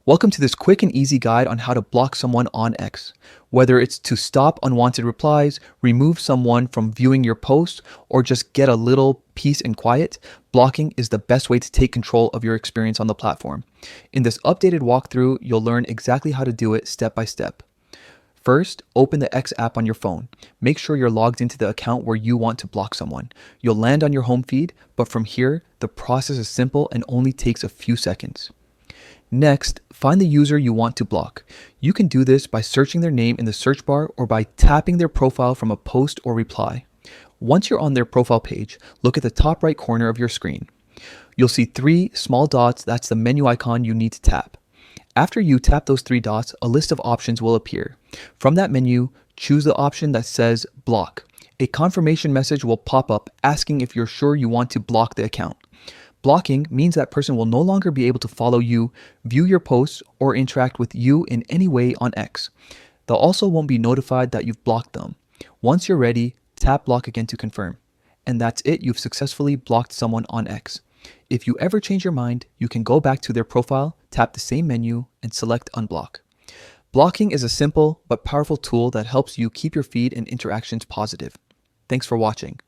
Welcome to this quick and easy guide on how to block someone on X. Whether it's to stop unwanted replies, remove someone from viewing your post, or just get a little peace and quiet, blocking is the best way to take control of your experience on the platform. In this updated walkthrough, you'll learn exactly how to do it step by step. First, open the X app on your phone. Make sure you're logged into the account where you want to block someone. You'll land on your home feed, but from here, the process is simple and only takes a few seconds. Next, find the user you want to block. You can do this by searching their name in the search bar or by tapping their profile from a post or reply. Once you're on their profile page, look at the top right corner of your screen. You'll see three small dots. That's the menu icon you need to tap. After you tap those three dots, a list of options will appear. From that menu, choose the option that says block. A confirmation message will pop up asking if you're sure you want to block the account. Blocking means that person will no longer be able to follow you, view your posts, or interact with you in any way on X. They also won't be notified that you've blocked them. Once you're ready, tap block again to confirm. And that's it, you've successfully blocked someone on X. If you ever change your mind, you can go back to their profile, tap the same menu, and select unblock. Blocking is a simple but powerful tool that helps you keep your feed and interactions positive. Thanks for watching.